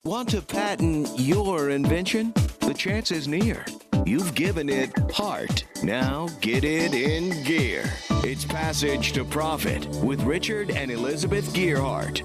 Want to patent your invention? The chance is near. You've given it heart. Now get it in gear. It's Passage to Profit with Richard and Elizabeth Gearhart.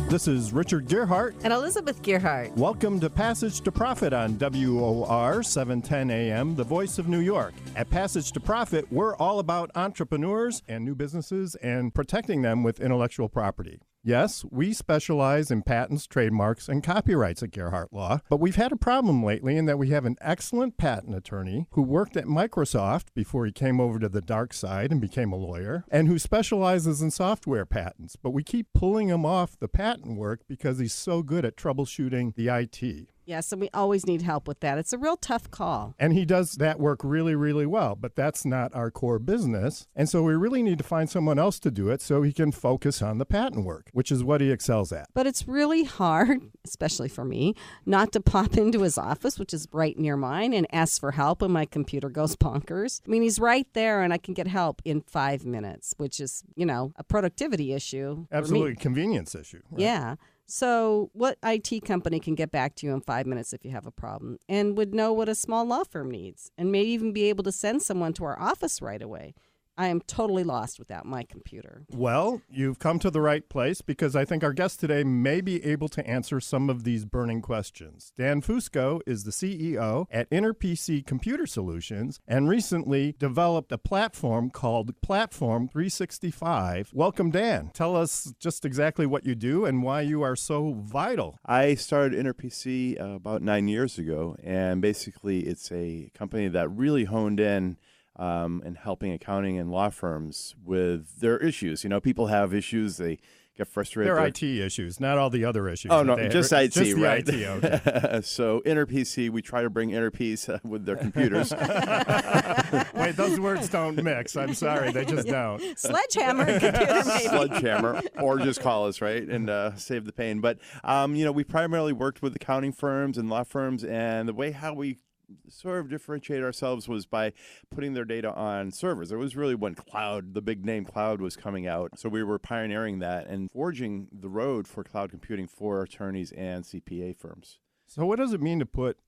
This is Richard Gearhart. And Elizabeth Gearhart. Welcome to Passage to Profit on WOR 710 AM, the voice of New York. At Passage to Profit, we're all about entrepreneurs and new businesses and protecting them with intellectual property. Yes, we specialize in patents, trademarks, and copyrights at Gearhart Law, but we've had a problem lately in that we have an excellent patent attorney who worked at Microsoft before he came over to the dark side and became a lawyer, and who specializes in software patents, but we keep pulling him off the patent work because he's so good at troubleshooting the IT. Yes, and we always need help with that. It's a real tough call. And he does that work really, really well, but that's not our core business. And so we really need to find someone else to do it so he can focus on the patent work, which is what he excels at. But it's really hard, especially for me, not to pop into his office, which is right near mine, and ask for help when my computer goes bonkers. I mean, he's right there, and I can get help in 5 minutes, which is, a productivity issue. Absolutely, a convenience issue. Right? Yeah. So what IT company can get back to you in 5 minutes if you have a problem and would know what a small law firm needs and may even be able to send someone to our office right away? I am totally lost without my computer. Well, you've come to the right place because I think our guest today may be able to answer some of these burning questions. Dan Fusco is the CEO at InterPC Computer Solutions and recently developed a platform called Platform365. Welcome, Dan. Tell us just exactly what you do and why you are so vital. I started InterPC about 9 years ago, and basically it's a company that really honed in and helping accounting and law firms with their issues. People have issues, they get frustrated. They're IT issues, not all the other issues. Oh, no, just IT, just right? The IT, okay. So InterPC, we try to bring inner peace with their computers. Wait, those words don't mix. I'm sorry, they just don't. Sledgehammer and computer, maybe. Sledgehammer, or just call us, right, and save the pain. But, we primarily worked with accounting firms and law firms, and the way how we sort of differentiate ourselves was by putting their data on servers. It was really when cloud, the big name cloud, was coming out. So we were pioneering that and forging the road for cloud computing for attorneys and CPA firms. So what does it mean to put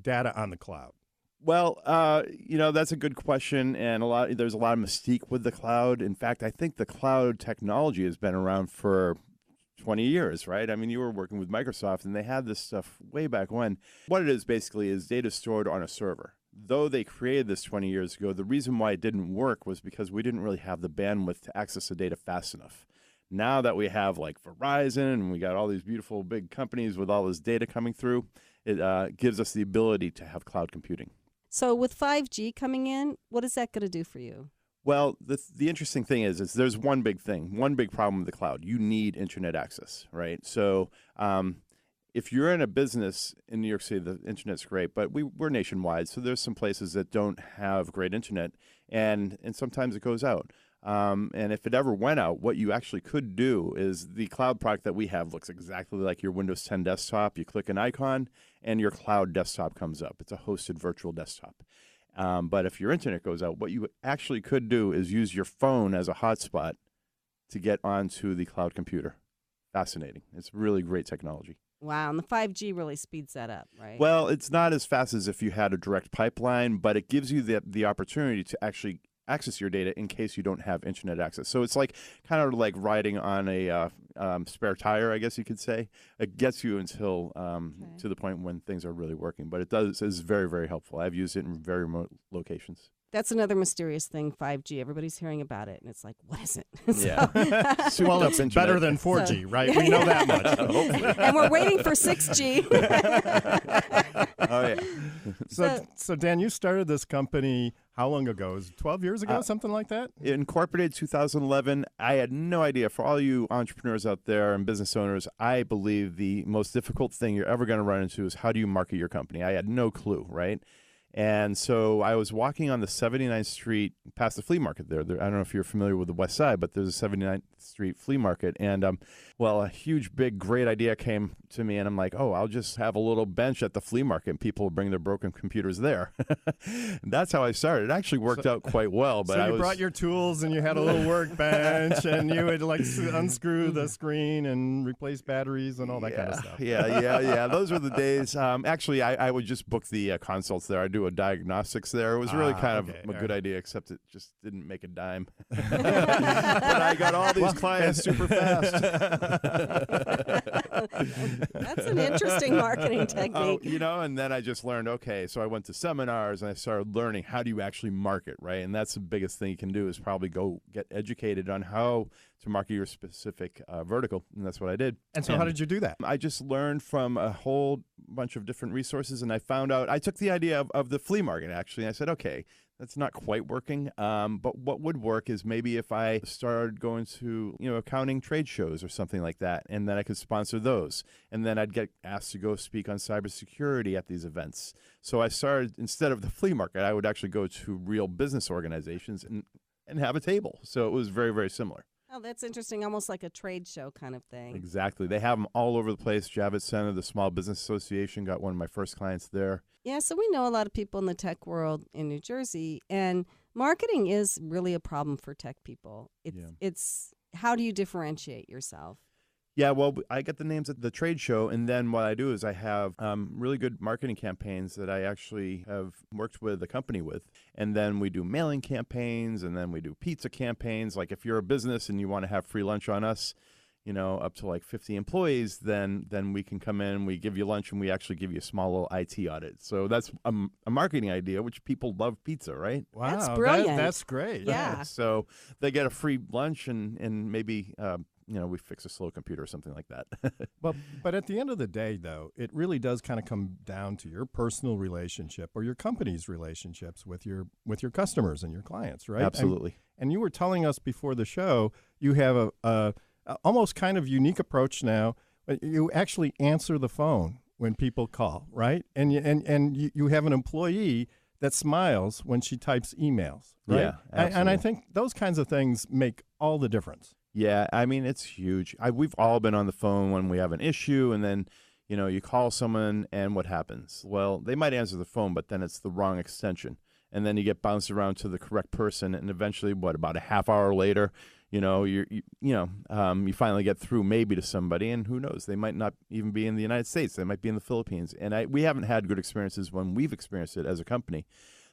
data on the cloud? Well, that's a good question, and there's a lot of mystique with the cloud. In fact, I think the cloud technology has been around for 20 years, right? I mean, you were working with Microsoft, and they had this stuff way back when. What it is basically is data stored on a server. Though they created this 20 years ago, the reason why it didn't work was because we didn't really have the bandwidth to access the data fast enough. Now that we have like Verizon and we got all these beautiful big companies with all this data coming through, it gives us the ability to have cloud computing. So with 5G coming in, what is that going to do for you? Well, the interesting thing is there's one big problem with the cloud. You need internet access, right? So if you're in a business in New York City, the internet's great, but we're nationwide, so there's some places that don't have great internet, and sometimes it goes out. And if it ever went out, what you actually could do is the cloud product that we have looks exactly like your Windows 10 desktop. You click an icon, and your cloud desktop comes up. It's a hosted virtual desktop. But if your internet goes out, what you actually could do is use your phone as a hotspot to get onto the cloud computer. Fascinating. It's really great technology. Wow, and the 5G really speeds that up, right? Well, it's not as fast as if you had a direct pipeline, but it gives you the opportunity to actually access your data in case you don't have internet access. So it's like kind of like riding on a spare tire, I guess you could say. It gets you until to the point when things are really working. But is very, very helpful. I've used it in very remote locations. That's another mysterious thing, 5G. Everybody's hearing about it, and it's like, what is it? Yeah. Well, it's better than 4G, right? We know that much. Hopefully. And we're waiting for 6G. Oh, yeah. So, Dan, you started this company how long ago? It was 12 years ago, something like that? Incorporated 2011. I had no idea. For all you entrepreneurs out there and business owners, I believe the most difficult thing you're ever going to run into is how do you market your company? I had no clue, right? And so I was walking on the 79th Street past the flea market there. I don't know if you're familiar with the West Side, but there's a 79th Street flea market. And, a huge, big, great idea came to me. And I'm like, oh, I'll just have a little bench at the flea market and people will bring their broken computers there. And that's how I started. It actually worked out quite well. But so you brought your tools and you had a little workbench and you would like unscrew the screen and replace batteries and all that kind of stuff. Yeah. Those were the days. Actually, I would just book the consults there. I do a diagnostics there. It was really kind of a good idea, except it just didn't make a dime. But I got all these clients super fast. That's an interesting marketing technique. And then I just learned, okay, so I went to seminars and I started learning how do you actually market, right? And that's the biggest thing you can do is probably go get educated on how to market your specific vertical, and that's what I did. And so how did you do that? I just learned from a whole bunch of different resources, and I found out, I took the idea of the flea market, actually, and I said, okay, that's not quite working, but what would work is maybe if I started going to, accounting trade shows or something like that, and then I could sponsor those, and then I'd get asked to go speak on cybersecurity at these events. So I started, instead of the flea market, I would actually go to real business organizations and have a table. So it was very, very similar. Oh, that's interesting. Almost like a trade show kind of thing. Exactly. They have them all over the place. Javits Center, the Small Business Association, got one of my first clients there. Yeah, so we know a lot of people in the tech world in New Jersey, and marketing is really a problem for tech people. It's how do you differentiate yourself? Yeah, well, I get the names at the trade show, and then what I do is I have really good marketing campaigns that I actually have worked with a company with, and then we do mailing campaigns, and then we do pizza campaigns. Like if you're a business and you want to have free lunch on us, up to like 50 employees, then we can come in, we give you lunch, and we actually give you a small little IT audit. So that's a marketing idea, which people love pizza, right? Wow, that's brilliant. That's great. Yeah. So they get a free lunch and maybe we fix a slow computer or something like that. But at the end of the day, though, it really does kind of come down to your personal relationship or your company's relationships with your customers and your clients, right? Absolutely. And you were telling us before the show you have a almost kind of unique approach now. You actually answer the phone when people call, right? And you have an employee that smiles when she types emails, right? Yeah, absolutely. And I think those kinds of things make all the difference. Yeah, I mean, it's huge. We've all been on the phone when we have an issue, and then, you call someone, and what happens? Well, they might answer the phone, but then it's the wrong extension. And then you get bounced around to the correct person, and eventually, about a half hour later, you finally get through maybe to somebody, and who knows? They might not even be in the United States. They might be in the Philippines. And we haven't had good experiences when we've experienced it as a company.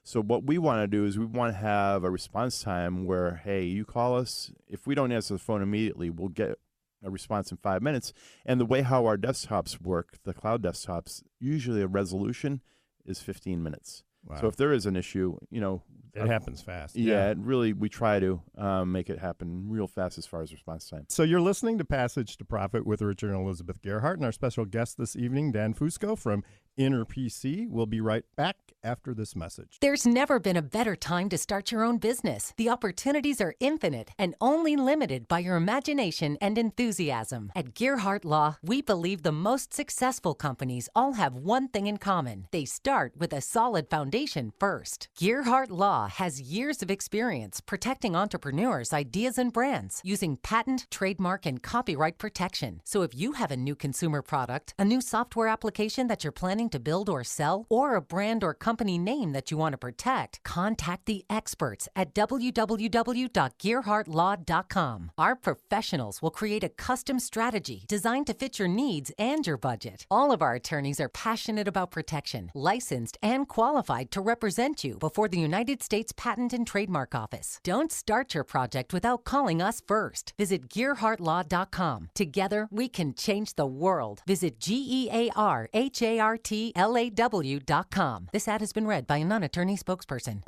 So what we want to do is we want to have a response time where, hey, you call us. If we don't answer the phone immediately, we'll get a response in 5 minutes. And the way how our desktops work, the cloud desktops, usually a resolution is 15 minutes. Wow. So if there is an issue, it happens fast. Yeah, we try to make it happen real fast as far as response time. So you're listening to Passage to Profit with Richard and Elizabeth Gerhardt, and our special guest this evening, Dan Fusco from Inner PC. We'll be right back after this message. There's never been a better time to start your own business. The opportunities are infinite and only limited by your imagination and enthusiasm. At Gerhardt Law, we believe the most successful companies all have one thing in common. They start with a solid foundation first. Gerhardt Law has years of experience protecting entrepreneurs' ideas and brands using patent, trademark, and copyright protection. So if you have a new consumer product, a new software application that you're planning to build or sell, or a brand or company name that you want to protect, contact the experts at www.gerhardtlaw.com. Our professionals will create a custom strategy designed to fit your needs and your budget. All of our attorneys are passionate about protection, licensed and qualified to represent you before the United States Patent and Trademark Office. Don't start your project without calling us first. Visit gerhardtlaw.com. Together, we can change the world. Visit GEARHARTLAW.com. This ad has been read by a non-attorney spokesperson.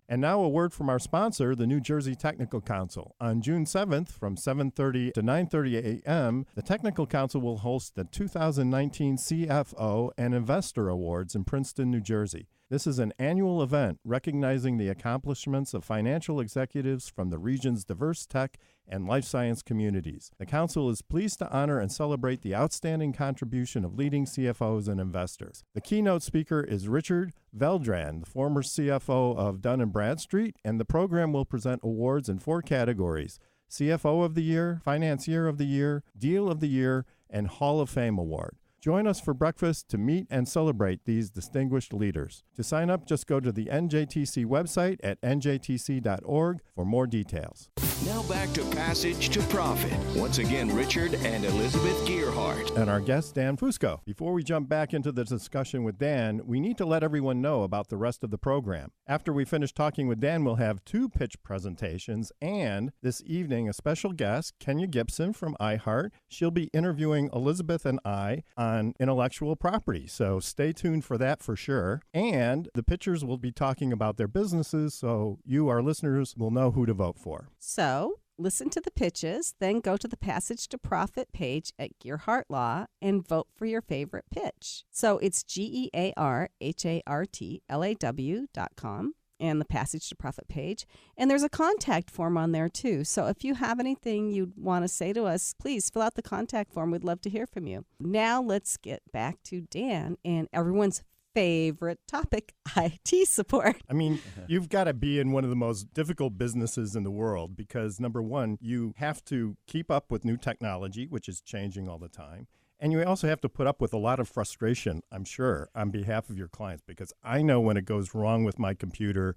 And now a word from our sponsor, the New Jersey Technical Council. On June 7th from 7:30 to 9:30 a.m., the Technical Council will host the 2019 CFO and Investor Awards in Princeton, New Jersey. This is an annual event recognizing the accomplishments of financial executives from the region's diverse tech and life science communities. The Council is pleased to honor and celebrate the outstanding contribution of leading CFOs and investors. The keynote speaker is Richard Veldran, the former CFO of Dun & Bradstreet, and the program will present awards in 4 categories: CFO of the Year, Financier of the Year, Deal of the Year, and Hall of Fame Award. Join us for breakfast to meet and celebrate these distinguished leaders. To sign up, just go to the NJTC website at njtc.org for more details. Now back to Passage to Profit. Once again, Richard and Elizabeth Gearhart. And our guest, Dan Fusco. Before we jump back into the discussion with Dan, we need to let everyone know about the rest of the program. After we finish talking with Dan, we'll have 2 pitch presentations, and this evening, a special guest, Kenya Gibson from iHeart. She'll be interviewing Elizabeth and I on intellectual property, so stay tuned for that for sure. And the pitchers will be talking about their businesses, so you, our listeners, will know who to vote for. So listen to the pitches, then go to the Passage to Profit page at Gearhart Law and vote for your favorite pitch. So it's GearhartLaw.com and the Passage to Profit page. And there's a contact form on there too. So if you have anything you'd want to say to us, please fill out the contact form. We'd love to hear from you. Now let's get back to Dan and everyone's favorite topic, IT support. I mean, you've got to be in one of the most difficult businesses in the world because, number one, you have to keep up with new technology, which is changing all the time. And you also have to put up with a lot of frustration, I'm sure, on behalf of your clients, because I know when it goes wrong with my computer,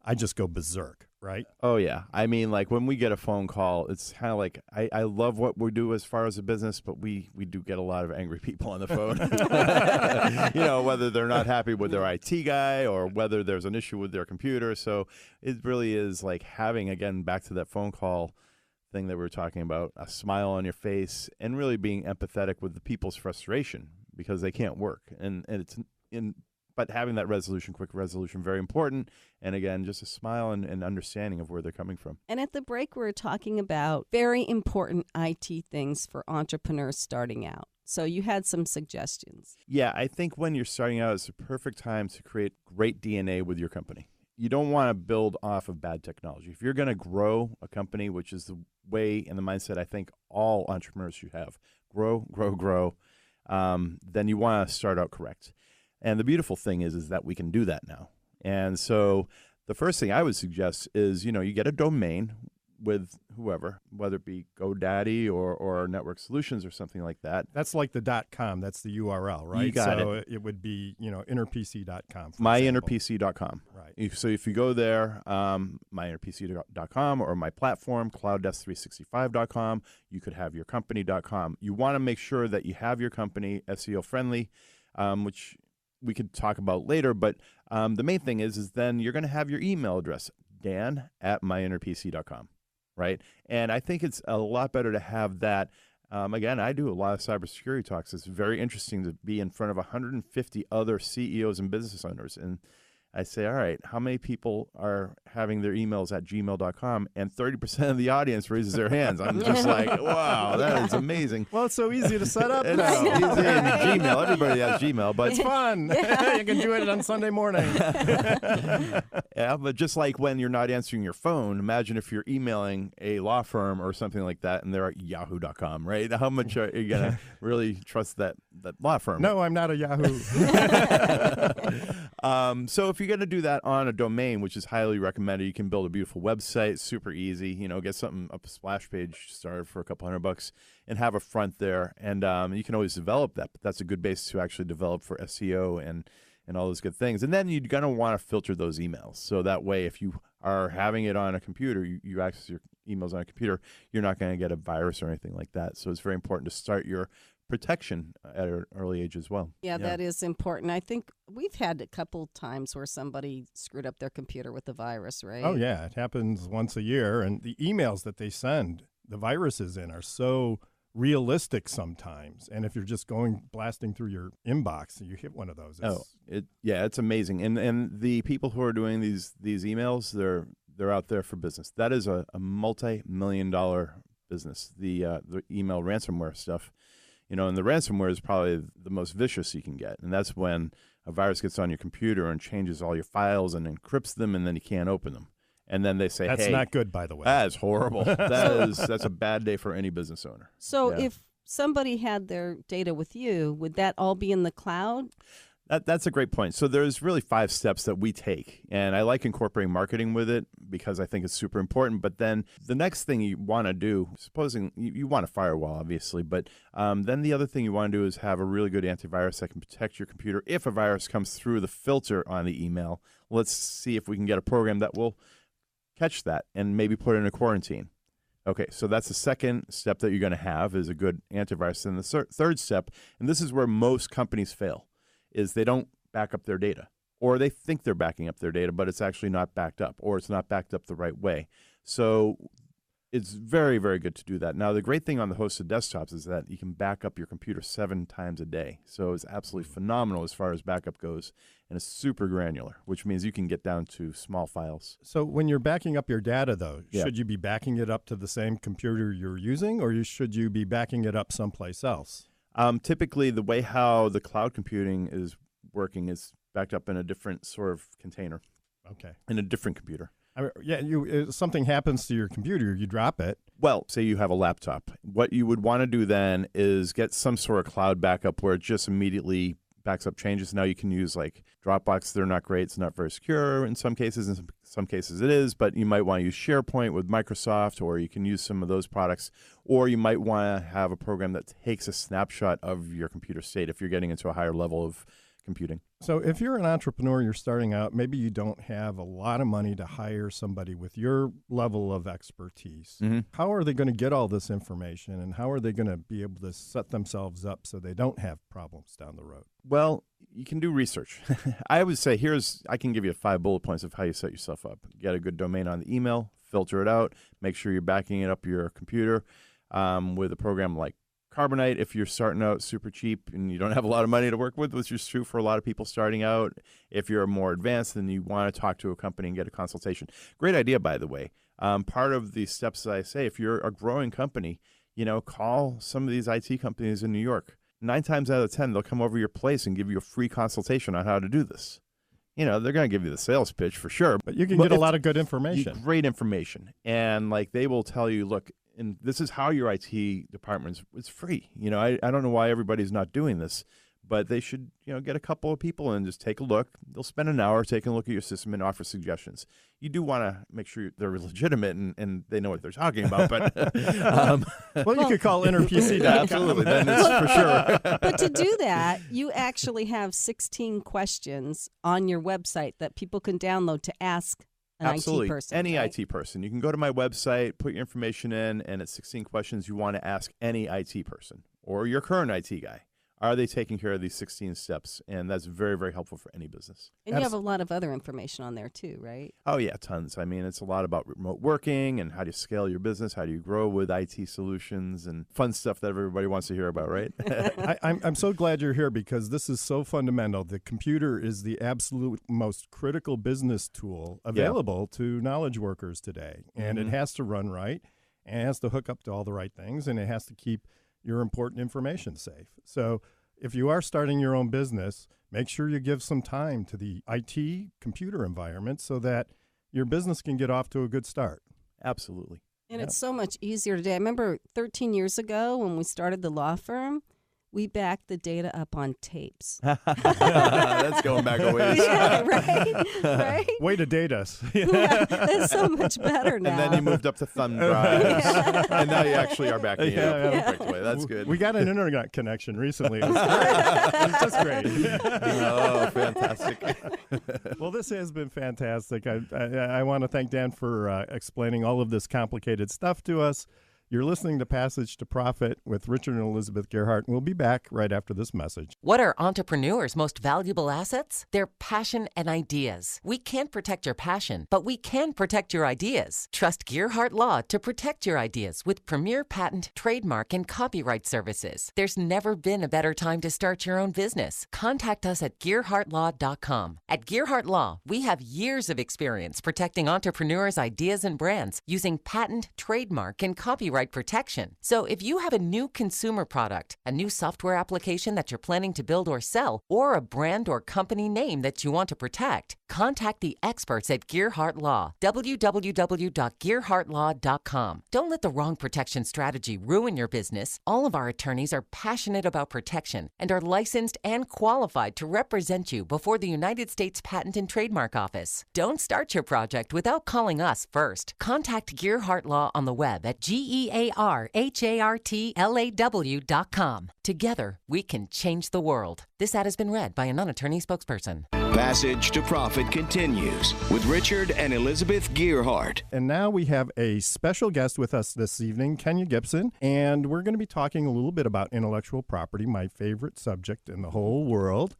I just go berserk, right? Oh, yeah. I mean, like when we get a phone call, it's kind of like I love what we do as far as a business, but we do get a lot of angry people on the phone. Whether they're not happy with their IT guy or whether there's an issue with their computer. So it really is like having, again, back to that phone call thing that we were talking about, a smile on your face and really being empathetic with the people's frustration because they can't work. But having that quick resolution, very important. And again, just a smile and understanding of where they're coming from. And at the break, we were talking about very important IT things for entrepreneurs starting out. So you had some suggestions. Yeah, I think when you're starting out, it's the perfect time to create great DNA with your company. You don't want to build off of bad technology. If you're going to grow a company, which is the way and the mindset I think all entrepreneurs should have, grow, then you want to start out correct. And the beautiful thing is that we can do that now. And so the first thing I would suggest is, you get a domain with whoever, whether it be GoDaddy or Network Solutions or something like that. That's like the .com. That's the URL, right? You got so it. It would be, innerpc.com. myinnerpc.com. Right. So if you go there, myinnerpc.com or my platform, CloudDesk365.com, you could have your company.com. You want to make sure that you have your company SEO friendly, which we could talk about later. But the main thing is then you're going to have your email address, dan@myinnerpc.com. Right. And I think it's a lot better to have that. Again, I do a lot of cybersecurity talks. It's very interesting to be in front of 150 other CEOs and business owners. And I say, all right, how many people are having their emails at gmail.com? And 30% of the audience raises their hands. I'm just like, wow, that is amazing. Well, it's so easy to set up It's now. easy in Gmail. Everybody has Gmail. But It's fun. You can do it on Sunday morning. Yeah, but just like when you're not answering your phone, imagine if you're emailing a law firm or something like that and they're at yahoo.com, right? How much are you going to really trust that law firm? No, I'm not a Yahoo. So if you're going to do that on a domain, which is highly recommended, you can build a beautiful website, super easy, get something up a splash page started for a couple $100 and have a front there. And you can always develop that, but that's a good base to actually develop for SEO and all those good things. And then you're going to want to filter those emails. So that way, if you are having it on a computer, you access your emails on a computer, you're not going to get a virus or anything like that. So it's very important to start your protection at an early age as well. Yeah, that is important. I think we've had a couple times where somebody screwed up their computer with a virus, right? Oh, yeah. It happens once a year. And the emails that they send, the viruses in, are so realistic sometimes. And if you're just blasting through your inbox and you hit one of those. It's amazing. And the people who are doing these emails, they're out there for business. That is a multi-million-dollar business. The email ransomware stuff And the ransomware is probably the most vicious you can get. And that's when a virus gets on your computer and changes all your files and encrypts them, and then you can't open them. And then they say, that's hey, not good, by the way. That's horrible. That's a bad day for any business owner. So if somebody had their data with you, would that all be in the cloud? That's a great point. So there's really 5 steps that we take, and I like incorporating marketing with it because I think it's super important. But then the next thing you want to do, supposing you want a firewall, obviously, but then the other thing you want to do is have a really good antivirus that can protect your computer. If a virus comes through the filter on the email, let's see if we can get a program that will catch that and maybe put it in a quarantine. Okay, so that's the second step that you're going to have is a good antivirus. And the third step, and this is where most companies fail, is they don't back up their data, or they think they're backing up their data, but it's actually not backed up, or it's not backed up the right way. So it's very, very good to do that. Now, the great thing on the hosted desktops is that you can back up your computer 7 times a day. So it's absolutely phenomenal as far as backup goes, and it's super granular, which means you can get down to small files. So when you're backing up your data, though, should you be backing it up to the same computer you're using, or should you be backing it up someplace else? Typically, the way how the cloud computing is working is backed up in a different sort of container. Okay. In a different computer. Something happens to your computer, you drop it. Well, say you have a laptop. What you would want to do then is get some sort of cloud backup where it just immediately backs up changes. Now you can use like Dropbox. They're not great. It's not very secure in some cases. In some cases it is, but you might want to use SharePoint with Microsoft, or you can use some of those products, or you might want to have a program that takes a snapshot of your computer state if you're getting into a higher level of computing. So if you're an entrepreneur, you're starting out, maybe you don't have a lot of money to hire somebody with your level of expertise. Mm-hmm. How are they going to get all this information, and how are they going to be able to set themselves up so they don't have problems down the road? Well, you can do research. I would say I can give you 5 bullet points of how you set yourself up. Get a good domain on the email, filter it out, make sure you're backing it up your computer with a program like Carbonite. If you're starting out super cheap and you don't have a lot of money to work with, which is true for a lot of people starting out. If you're more advanced, then you want to talk to a company and get a consultation. Great idea, by the way. Part of the steps that I say, if you're a growing company, call some of these IT companies in New York. 9 times out of 10, they'll come over your place and give you a free consultation on how to do this. They're going to give you the sales pitch for sure. But you can get a lot of good information. Great information. And they will tell you, look, and this is how your IT department it's free. I don't know why everybody's not doing this, but they should, get a couple of people and just take a look. They'll spend an hour taking a look at your system and offer suggestions. You do want to make sure they're legitimate and they know what they're talking about. But well, you could call InterPC. Absolutely, then it's for sure. But to do that, you actually have 16 questions on your website that people can download to ask Absolutely. IT person. Any right? IT person. You can go to my website, put your information in, and it's 16 questions you want to ask any IT person or your current IT guy. Are they taking care of these 16 steps? And that's very, very helpful for any business. And you have a lot of other information on there too, right? Oh, yeah, tons. I mean, it's a lot about remote working and how do you scale your business, how do you grow with IT solutions, and fun stuff that everybody wants to hear about, right? I'm so glad you're here because this is so fundamental. The computer is the absolute most critical business tool available to knowledge workers today. And it has to run right, and it has to hook up to all the right things, and it has to keep your important information safe. So if you are starting your own business, make sure you give some time to the IT computer environment so that your business can get off to a good start. Absolutely. And it's so much easier today. I remember 13 years ago when we started the law firm, we backed the data up on tapes. That's going back a ways. Yeah, right? Way to date us. Yeah, that's so much better now. And then you moved up to thumb drives. And now you actually are backing it up in a perfect way. That's good. We got an internet connection recently. It was great. It was just great. Oh, fantastic. Well, this has been fantastic. I want to thank Dan for explaining all of this complicated stuff to us. You're listening to Passage to Profit with Richard and Elizabeth Gerhardt, and we'll be back right after this message. What are entrepreneurs' most valuable assets? Their passion and ideas. We can't protect your passion, but we can protect your ideas. Trust Gerhardt Law to protect your ideas with premier patent, trademark, and copyright services. There's never been a better time to start your own business. Contact us at GerhardtLaw.com. At Gerhardt Law, we have years of experience protecting entrepreneurs' ideas and brands using patent, trademark, and copyright copyright protection. So if you have a new consumer product, a new software application that you're planning to build or sell, or a brand or company name that you want to protect, contact the experts at Gearhart Law, www.gearhartlaw.com. Don't let the wrong protection strategy ruin your business. All of our attorneys are passionate about protection and are licensed and qualified to represent you before the United States Patent and Trademark Office. Don't start your project without calling us first. Contact Gearhart Law on the web at GearHartlaw.com. Together, we can change the world. This ad has been read by a non-attorney spokesperson. Passage to Profit continues with Richard and Elizabeth Gearhart. And now we have a special guest with us this evening, Kenya Gibson, and we're going to be talking a little bit about intellectual property, my favorite subject in the whole world.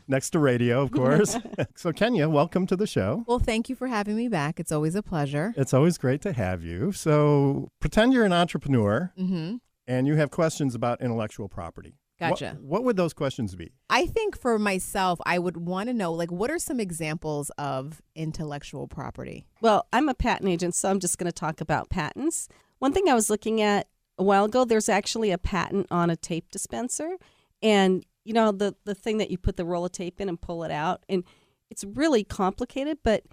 Next to radio, of course. So, Kenya, welcome to the show. Well, thank you for having me back. It's always a pleasure. It's always great to have you. So, pretend you're an entrepreneur and you have questions about intellectual property. Gotcha. What would those questions be? I think for myself, I would want to know, what are some examples of intellectual property? Well, I'm a patent agent, so I'm just going to talk about patents. One thing I was looking at a while ago, there's actually a patent on a tape dispenser. And, you know, the thing that you put the roll of tape in and pull it out. And it's really complicated, but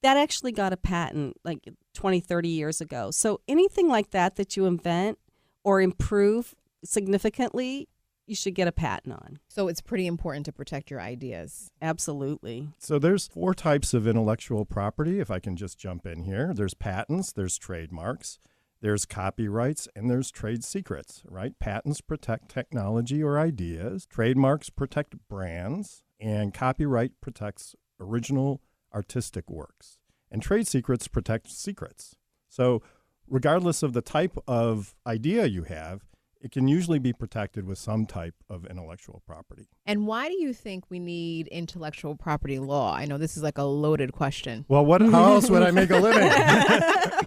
that actually got a patent like 20, 30 years ago. So anything like that you invent or improve significantly, you should get a patent on. So it's pretty important to protect your ideas. Absolutely. So there's 4 types of intellectual property, if I can just jump in here. There's patents, there's trademarks, there's copyrights, and there's trade secrets, right? Patents protect technology or ideas, trademarks protect brands, and copyright protects original artistic works. And trade secrets protect secrets. So regardless of the type of idea you have, it can usually be protected with some type of intellectual property. And why do you think we need intellectual property law? I know this is like a loaded question. Well, how else would I make a living?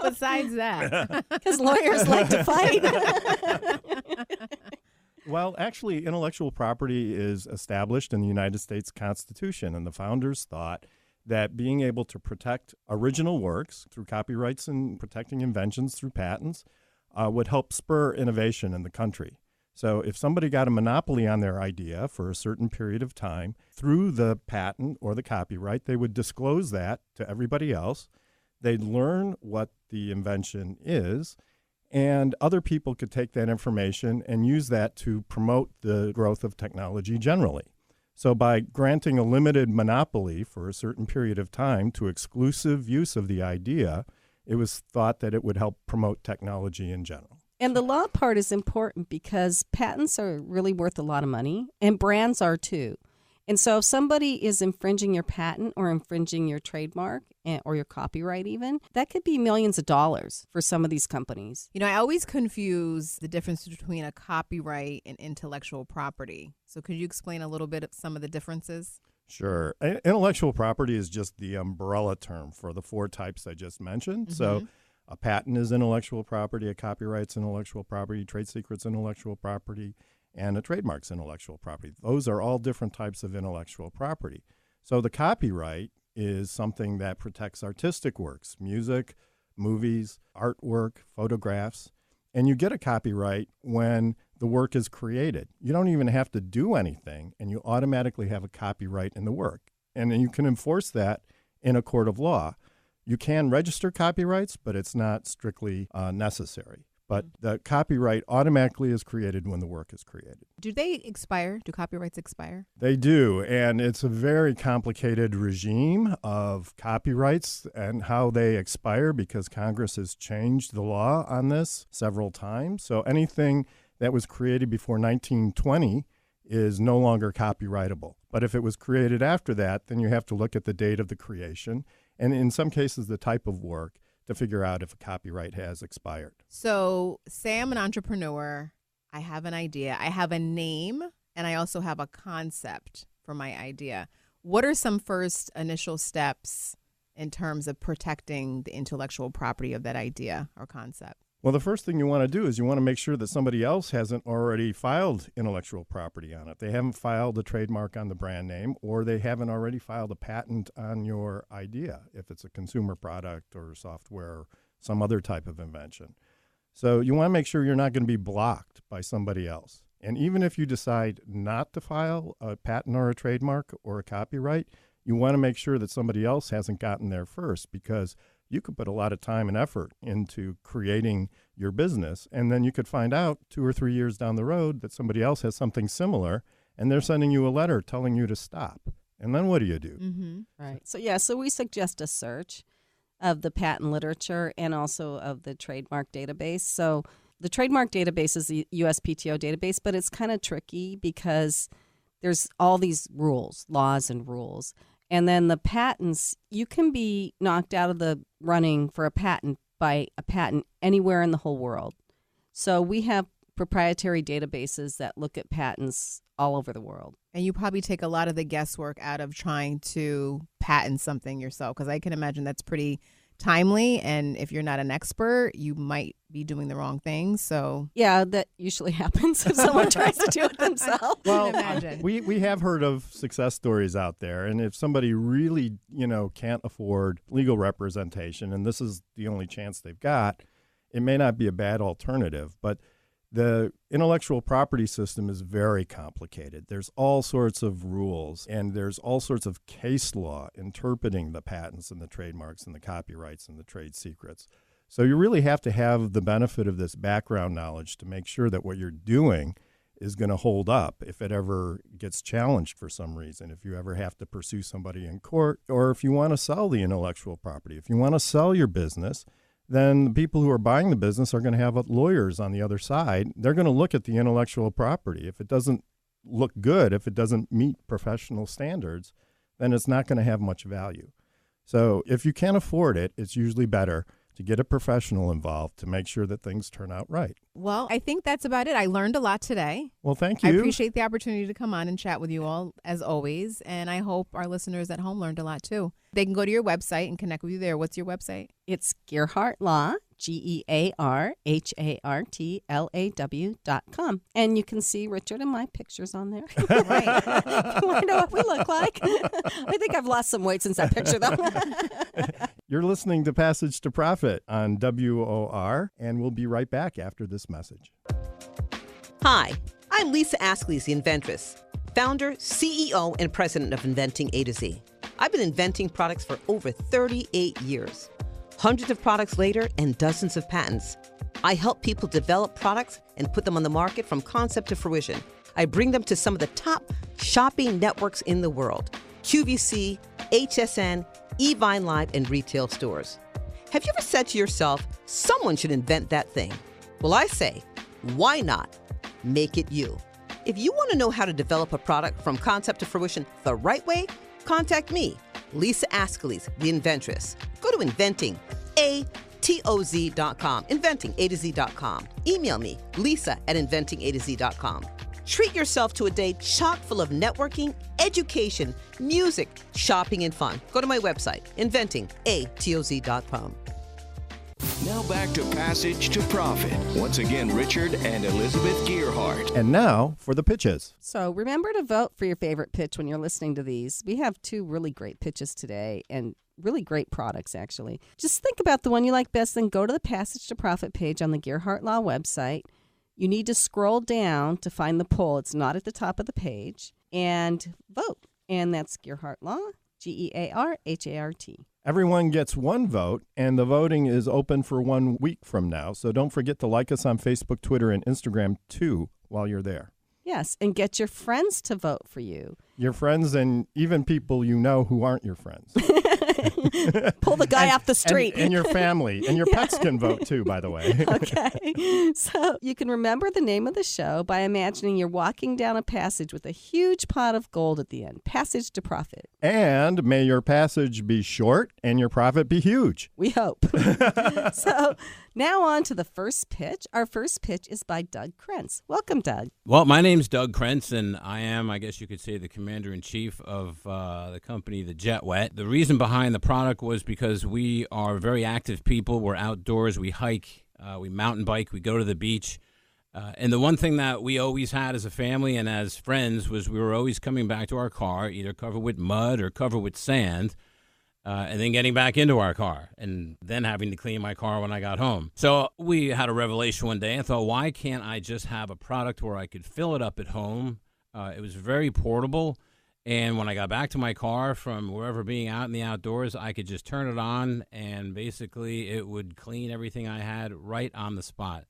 Besides that. Because lawyers like to fight. Well, actually, intellectual property is established in the United States Constitution, and the founders thought that being able to protect original works through copyrights and protecting inventions through patents would help spur innovation in the country. So if somebody got a monopoly on their idea for a certain period of time, through the patent or the copyright, they would disclose that to everybody else. They'd learn what the invention is, and other people could take that information and use that to promote the growth of technology generally. So by granting a limited monopoly for a certain period of time to exclusive use of the idea, it was thought that it would help promote technology in general. And the law part is important because patents are really worth a lot of money, and brands are too. And so if somebody is infringing your patent or infringing your trademark or your copyright even, that could be millions of dollars for some of these companies. You know, I always confuse the difference between a copyright and intellectual property. So could you explain a little bit of some of the differences? Sure. Intellectual property is just the umbrella term for the 4 types I just mentioned. So a patent is intellectual property, a copyright's intellectual property, trade secret's intellectual property, and a trademark's intellectual property. Those are all different types of intellectual property. So the copyright is something that protects artistic works, music, movies, artwork, photographs. And you get a copyright when the work is created. You don't even have to do anything, and you automatically have a copyright in the work. And then you can enforce that in a court of law. You can register copyrights, but it's not strictly necessary. But the copyright automatically is created when the work is created. Do they expire? Do copyrights expire? They do, and it's a very complicated regime of copyrights and how they expire because Congress has changed the law on this several times. So anything that was created before 1920 is no longer copyrightable. But if it was created after that, then you have to look at the date of the creation, and in some cases the type of work, to figure out if a copyright has expired. So say I'm an entrepreneur, I have an idea, I have a name, and I also have a concept for my idea. What are some first initial steps in terms of protecting the intellectual property of that idea or concept? Well, the first thing you want to do is you want to make sure that somebody else hasn't already filed intellectual property on it. They haven't filed a trademark on the brand name, or they haven't already filed a patent on your idea, if it's a consumer product or software or some other type of invention. So you want to make sure you're not going to be blocked by somebody else. And even if you decide not to file a patent or a trademark or a copyright, you want to make sure that somebody else hasn't gotten there first, because you could put a lot of time and effort into creating your business, and then you could find out 2 or 3 years down the road that somebody else has something similar, and they're sending you a letter telling you to stop. And then what do you do? Mm-hmm. Right. So we suggest a search of the patent literature and also of the trademark database. So the trademark database is the USPTO database, but it's kind of tricky because there's all these rules, laws and rules. And then the patents, you can be knocked out of the running for a patent by a patent anywhere in the whole world. So we have proprietary databases that look at patents all over the world. And you probably take a lot of the guesswork out of trying to patent something yourself, because I can imagine that's pretty timely. And if you're not an expert, you might be doing the wrong thing. So yeah, that usually happens if someone tries to do it themselves. Well, imagine. We have heard of success stories out there, and if somebody really, can't afford legal representation, and this is the only chance they've got, it may not be a bad alternative. But the intellectual property system is very complicated. There's all sorts of rules, and there's all sorts of case law interpreting the patents and the trademarks and the copyrights and the trade secrets. So you really have to have the benefit of this background knowledge to make sure that what you're doing is going to hold up if it ever gets challenged for some reason, if you ever have to pursue somebody in court, or if you want to sell the intellectual property. If you want to sell your business, then the people who are buying the business are going to have lawyers on the other side. They're going to look at the intellectual property. If it doesn't look good, if it doesn't meet professional standards, then it's not going to have much value. So if you can't afford it, it's usually better to get a professional involved to make sure that things turn out right. Well, I think that's about it. I learned a lot today. Well, thank you. I appreciate the opportunity to come on and chat with you all, as always. And I hope our listeners at home learned a lot, too. They can go to your website and connect with you there. What's your website? It's Gearhart Law, GearhartLaw.com. And you can see Richard and my pictures on there. Right. You want to know what we look like? I think I've lost some weight since that picture, though. You're listening to Passage to Profit on WOR, and we'll be right back after this message. Hi, I'm Lisa Askley, the inventress, founder, CEO, and president of Inventing A to Z. I've been inventing products for over 38 years. Hundreds of products later and dozens of patents. I help people develop products and put them on the market from concept to fruition. I bring them to some of the top shopping networks in the world: QVC, HSN, eVine Live, and retail stores. Have you ever said to yourself, someone should invent that thing? Well, I say, why not? Make it you. If you want to know how to develop a product from concept to fruition the right way, contact me, Lisa Askeles, the inventress. Go to inventingatoz.com, inventingatoz.com. Email me, lisa@inventingatoz.com. Treat yourself to a day chock full of networking, education, music, shopping, and fun. Go to my website, inventingatoz.com. Now back to Passage to Profit. Once again, Richard and Elizabeth Gearhart. And now for the pitches. So remember to vote for your favorite pitch when you're listening to these. We have 2 really great pitches today and really great products, actually. Just think about the one you like best, then go to the Passage to Profit page on the Gearhart Law website. You need to scroll down to find the poll. It's not at the top of the page. And vote. And that's Gearhart Law, GearHart. Everyone gets 1 vote, and the voting is open for 1 week from now. So don't forget to like us on Facebook, Twitter, and Instagram, too, while you're there. Yes, and get your friends to vote for you. Your friends and even people you know who aren't your friends. Pull the guy off the street. And your family. And your pets can vote, too, by the way. Okay. So you can remember the name of the show by imagining you're walking down a passage with a huge pot of gold at the end. Passage to Profit. And may your passage be short and your profit be huge. We hope. So now on to the first pitch. Our first pitch is by Doug Krentz. Welcome, Doug. Well, my name's Doug Krentz, and I am, I guess you could say, the commander-in-chief of the company, the Jet Wet. The reason behind the product was because we are very active people. We're outdoors. We hike. We mountain bike. We go to the beach. And the one thing that we always had as a family and as friends was we were always coming back to our car, either covered with mud or covered with sand. and then getting back into our car, and then having to clean my car when I got home. So we had a revelation one day and thought, why can't I just have a product where I could fill it up at home? It was very portable, and when I got back to my car from wherever being out in the outdoors, I could just turn it on, and basically it would clean everything I had right on the spot.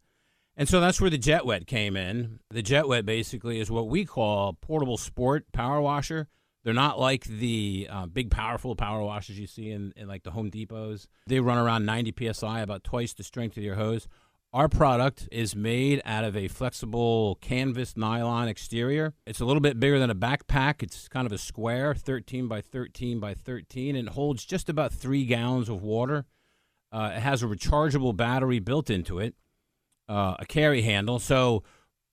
And so that's where the Jet Wet came in. The Jet Wet basically is what we call portable sport power washer. They're not like the big, powerful power washers you see in like the Home Depots. They run around 90 PSI, about twice the strength of your hose. Our product is made out of a flexible canvas nylon exterior. It's a little bit bigger than a backpack. It's kind of a square, 13 by 13 by 13, and it holds just about 3 gallons of water. It has a rechargeable battery built into it, a carry handle. So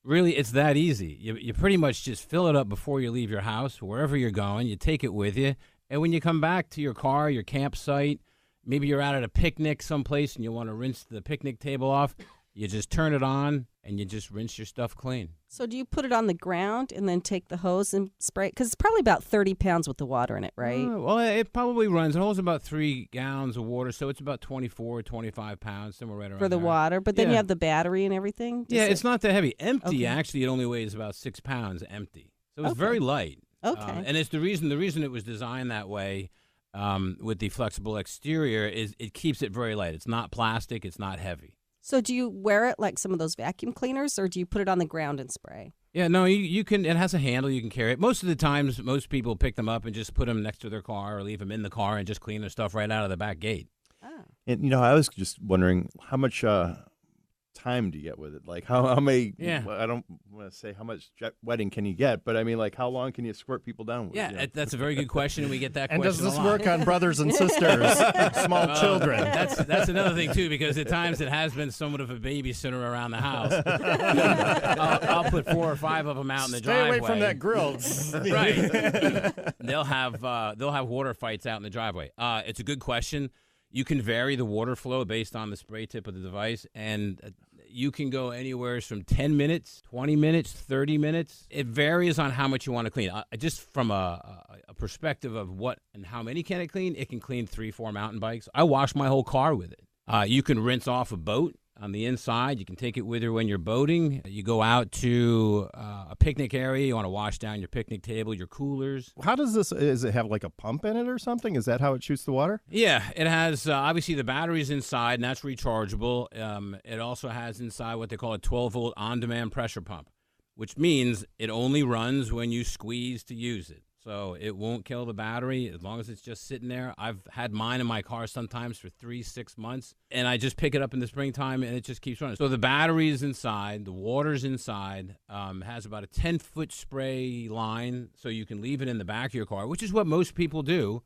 really, it's that easy. You pretty much just fill it up before you leave your house, wherever you're going. You take it with you, and when you come back to your car, your campsite, maybe you're out at a picnic someplace and you want to rinse the picnic table off, you just turn it on and you just rinse your stuff clean. So do you put it on the ground and then take the hose and spray it? Because it's probably about 30 pounds with the water in it, right? Well, it probably runs. It holds about 3 gallons of water, so it's about 24, 25 pounds, somewhere right around For the there. water. But then Yeah. you have the battery and everything? Yeah, it's not that heavy. Empty, Okay. actually, it only weighs about 6 pounds empty. So it's Okay. very light. Okay. And it's the reason it was designed that way with the flexible exterior is it keeps it very light. It's not plastic. It's not heavy. So do you wear it like some of those vacuum cleaners, or do you put it on the ground and spray? Yeah, no, you can. It has a handle. You can carry it. Most of the times, most people pick them up and just put them next to their car or leave them in the car and just clean their stuff right out of the back gate. Oh. And I was just wondering how much time do you get with it? Like how many? Yeah. Well, I don't want to say how much jet wetting can you get, but I mean, like how long can you squirt people down with? Yeah, that's a very good question, and we get that And does question this a lot. work on brothers and sisters, small children? That's another thing too, because at times it has been somewhat of a babysitter around the house. I'll put 4 or 5 of them out in the Stay driveway. away from that grill. Right. They'll have water fights out in the driveway. It's a good question. You can vary the water flow based on the spray tip of the device, and you can go anywhere from 10 minutes, 20 minutes, 30 minutes. It varies on how much you want to clean. Just from a perspective of what and how many can it clean, it can clean 3-4 mountain bikes. I wash my whole car with it. You can rinse off a boat on the inside. You can take it with you when you're boating. You go out to a picnic area. You want to wash down your picnic table, your coolers. How does it have like a pump in it or something? Is that how it shoots the water? Yeah, it has obviously the battery's inside, and that's rechargeable. It also has inside what they call a 12-volt on-demand pressure pump, which means it only runs when you squeeze to use it. So it won't kill the battery as long as it's just sitting there. I've had mine in my car sometimes for 3-6 months, and I just pick it up in the springtime, and it just keeps running. So the battery is inside, the water's inside, has about a 10-foot spray line, so you can leave it in the back of your car, which is what most people do.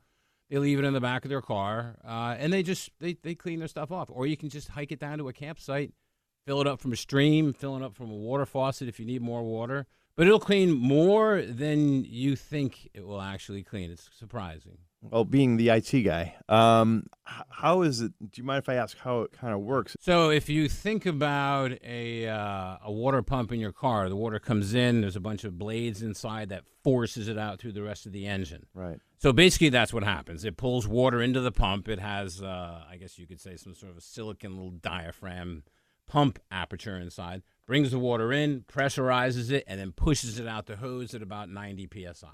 They leave it in the back of their car, and they clean their stuff off. Or you can just hike it down to a campsite, fill it up from a stream, fill it up from a water faucet if you need more water. But it'll clean more than you think it will actually clean. It's surprising. Well, being the IT guy, how is it? Do you mind if I ask how it kind of works? So if you think about a water pump in your car, the water comes in, there's a bunch of blades inside that forces it out through the rest of the engine. Right. So basically that's what happens. It pulls water into the pump. It has, I guess you could say, some sort of a silicon little diaphragm pump aperture inside, brings the water in, pressurizes it, and then pushes it out the hose at about 90 PSI.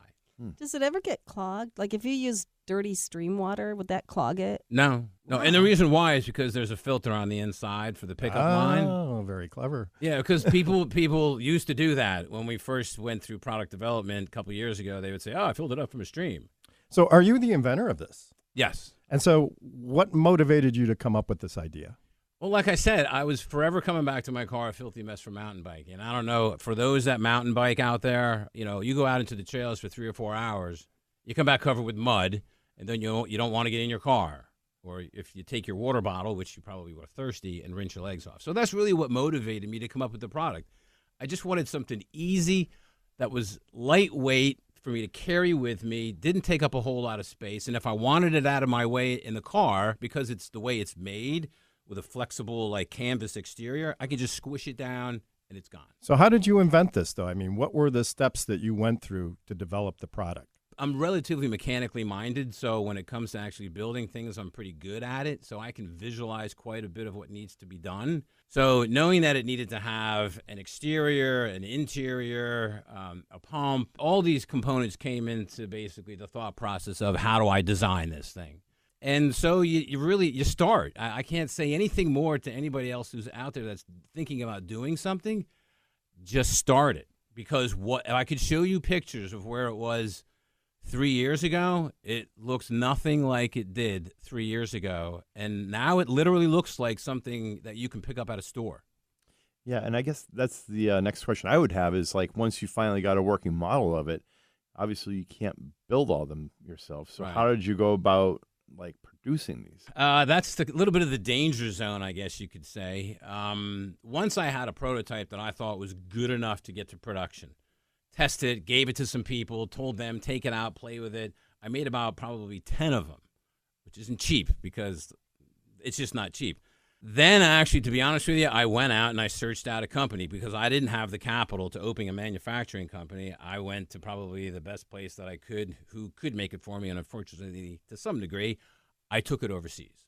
Does it ever get clogged? Like if you use dirty stream water, would that clog it? No. Wow. And the reason why is because there's a filter on the inside for the pickup line. Oh, very clever. Yeah, because people used to do that. When we first went through product development a couple of years ago, they would say, I filled it up from a stream. So are you the inventor of this? Yes. And so what motivated you to come up with this idea? Well, like I said, I was forever coming back to my car a filthy mess for mountain biking. And I don't know, for those that mountain bike out there, you go out into the trails for 3 or 4 hours, you come back covered with mud, and then you don't want to get in your car. Or if you take your water bottle, which you probably were thirsty, and rinse your legs off. So that's really what motivated me to come up with the product. I just wanted something easy that was lightweight for me to carry with me, didn't take up a whole lot of space. And if I wanted it out of my way in the car, because it's the way it's made, with a flexible like canvas exterior, I could just squish it down and it's gone. So how did you invent this, though? I mean, what were the steps that you went through to develop the product? I'm relatively mechanically minded, so when it comes to actually building things, I'm pretty good at it. So I can visualize quite a bit of what needs to be done. So knowing that it needed to have an exterior, an interior, a pump, all these components came into basically the thought process of how do I design this thing. And so you start. I can't say anything more to anybody else who's out there that's thinking about doing something. Just start it. Because if I could show you pictures of where it was 3 years ago, it looks nothing like it did 3 years ago. And now it literally looks like something that you can pick up at a store. Yeah, and I guess that's the next question I would have is, like, once you finally got a working model of it, obviously you can't build all of them yourself. So how did you go about, like, producing these? That's the little bit of the danger zone, I guess you could say. Once I had a prototype that I thought was good enough to get to production, tested it, gave it to some people, told them, take it out, play with it. I made about probably 10 of them, which isn't cheap because it's just not cheap. Then, actually, to be honest with you, I went out and I searched out a company because I didn't have the capital to open a manufacturing company. I went to probably the best place that I could, who could make it for me, and unfortunately, to some degree, I took it overseas.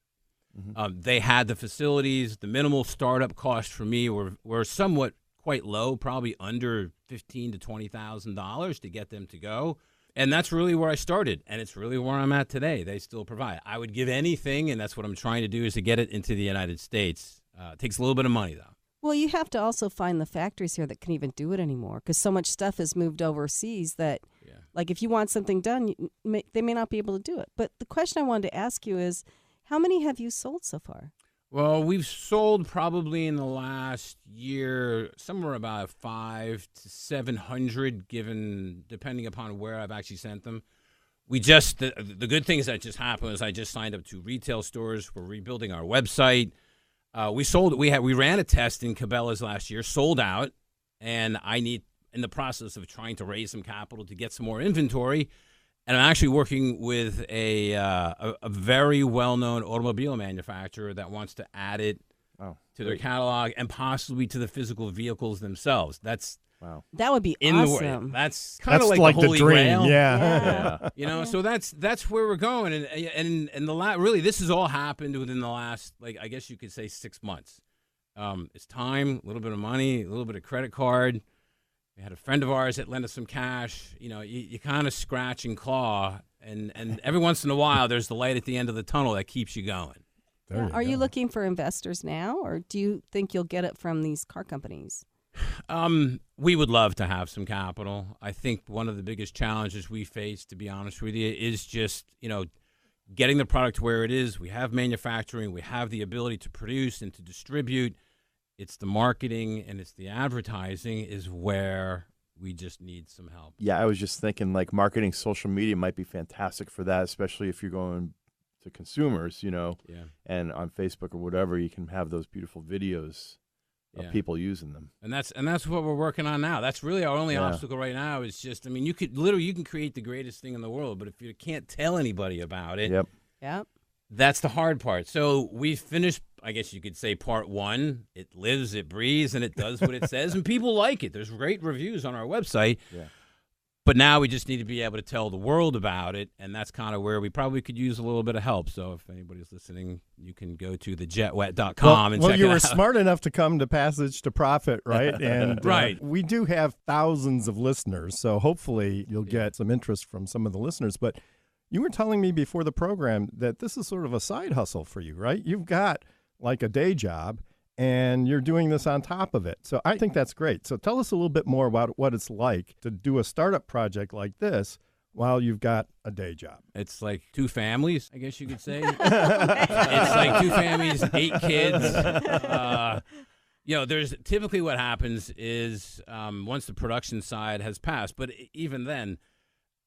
Mm-hmm. They had the facilities. The minimal startup costs for me were somewhat quite low, probably under $15,000 to $20,000 to get them to go. And that's really where I started, and it's really where I'm at today. They still provide. I would give anything, and that's what I'm trying to do, is to get it into the United States. It takes a little bit of money, though. Well, you have to also find the factories here that can even do it anymore, because so much stuff has moved overseas that, like, if you want something done, they may not be able to do it. But the question I wanted to ask you is, how many have you sold so far? Well, we've sold probably in the last year somewhere about 500 to 700, depending upon where I've actually sent them. The good things that just happened is I just signed up to retail stores. We're rebuilding our website. We ran a test in Cabela's last year, sold out, and in the process of trying to raise some capital to get some more inventory. And I'm actually working with a very well-known automobile manufacturer that wants to add it to their catalog and possibly to the physical vehicles themselves. That would be awesome. That's kind of like the Holy dream. Grail. Yeah. So that's where we're going. And really, this has all happened within the last, I guess you could say, 6 months. It's time, a little bit of money, a little bit of credit card. We had a friend of ours that lent us some cash. You kind of scratch and claw, and every once in a while, there's the light at the end of the tunnel that keeps you going. Are you looking for investors now, or do you think you'll get it from these car companies? We would love to have some capital. I think one of the biggest challenges we face, to be honest with you, is just, getting the product where it is. We have manufacturing. We have the ability to produce and to distribute. It's the marketing and it's the advertising is where we just need some help. Yeah, I was just thinking, like, marketing, social media might be fantastic for that, especially if you're going to consumers, and on Facebook or whatever, you can have those beautiful videos of people using them. And that's what we're working on now. That's really our only obstacle right now is just, you can create the greatest thing in the world, but if you can't tell anybody about it, that's the hard part. So we finished, I guess you could say, part one. It lives, it breathes, and it does what it says, and people like it. There's great reviews on our website. Yeah. But now we just need to be able to tell the world about it, and that's kind of where we probably could use a little bit of help. So if anybody's listening, you can go to thejetwet.com and check it out. Well, you were smart enough to come to Passage to Profit, right? And we do have thousands of listeners, so hopefully you'll get some interest from some of the listeners. But you were telling me before the program that this is sort of a side hustle for you, right? You've got like a day job, and you're doing this on top of it. So I think that's great. So tell us a little bit more about what it's like to do a startup project like this while you've got a day job. It's like 2 families, I guess you could say. It's like 2 families, 8 kids. There's typically what happens is once the production side has passed, but even then,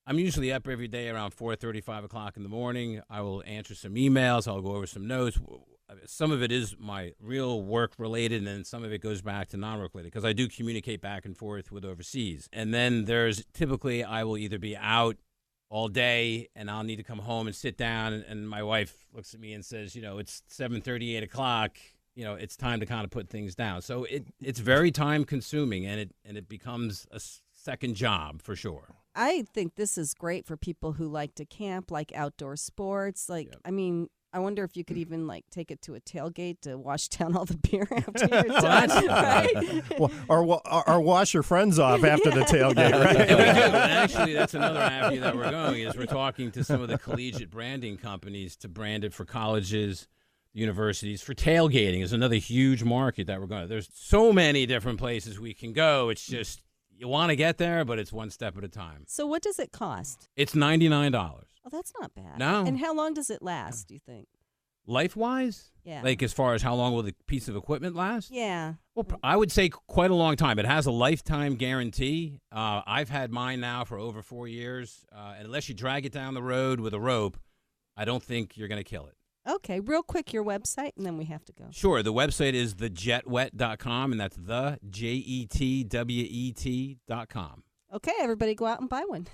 I'm usually up every day around 4:30, 5 o'clock in the morning. I will answer some emails. I'll go over some notes. Some of it is my real work related, and then some of it goes back to non-work related because I do communicate back and forth with overseas. And then there's typically I will either be out all day and I'll need to come home and sit down, and my wife looks at me and says, it's 7:30, 8 o'clock. It's time to kind of put things down. So it's very time consuming, and it becomes a second job for sure. I think this is great for people who like to camp, like outdoor sports. Like, I mean, I wonder if you could even take it to a tailgate to wash down all the beer after you're done, right? or wash your friends off after the tailgate, right? And we do. And actually, that's another avenue that we're going is we're talking to some of the collegiate branding companies to brand it for colleges, universities. For tailgating is another huge market that we're going to. There's so many different places we can go. It's just you want to get there, but it's one step at a time. So what does it cost? It's $99. Oh, that's not bad. No. And how long does it last, do you think? Life-wise? Yeah. Like as far as how long will the piece of equipment last? Yeah. Well, I would say quite a long time. It has a lifetime guarantee. I've had mine now for over 4 years. And unless you drag it down the road with a rope, I don't think you're going to kill it. Okay, real quick, your website, and then we have to go. Sure. The website is thejetwet.com, and that's thejetwet.com. Okay, everybody go out and buy one.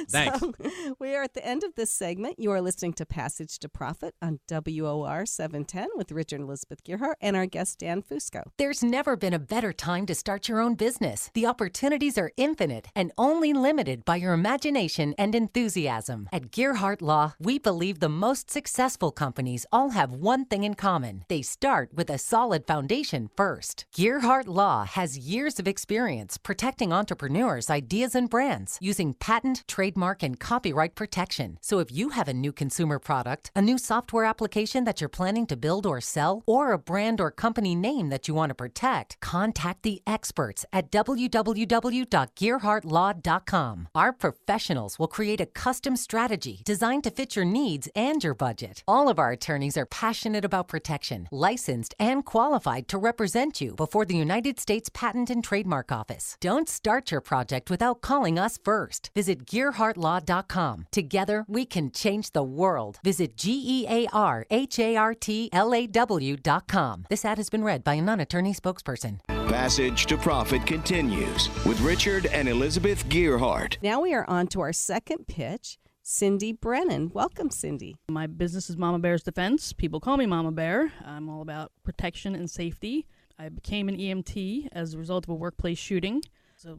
Thanks. So, we are at the end of this segment. You are listening to Passage to Profit on WOR 710 with Richard and Elizabeth Gearhart and our guest, Dan Fusco. There's never been a better time to start your own business. The opportunities are infinite and only limited by your imagination and enthusiasm. At Gearhart Law, we believe the most successful companies all have one thing in common. They start with a solid foundation first. Gearhart Law has years of experience protecting entrepreneurs' ideas and brands using patent, trademark, and copyright protection. So if you have a new consumer product, a new software application that you're planning to build or sell, or a brand or company name that you want to protect, contact the experts at www.gearhartlaw.com. Our professionals will create a custom strategy designed to fit your needs and your budget. All of our attorneys are passionate about protection, licensed and qualified to represent you before the United States Patent and Trademark Office. Don't start your project without calling us first. Visit GearhartLaw.com. Together, we can change the world. Visit GearhartLaw.com. This ad has been read by a non-attorney spokesperson. Passage to Profit continues with Richard and Elizabeth Gearhart. Now we are on to our second pitch. Cindy Brennan. Welcome, Cindy. My business is Mama Bear's Defense. People call me Mama Bear. I'm all about protection and safety. I became an EMT as a result of a workplace shooting. So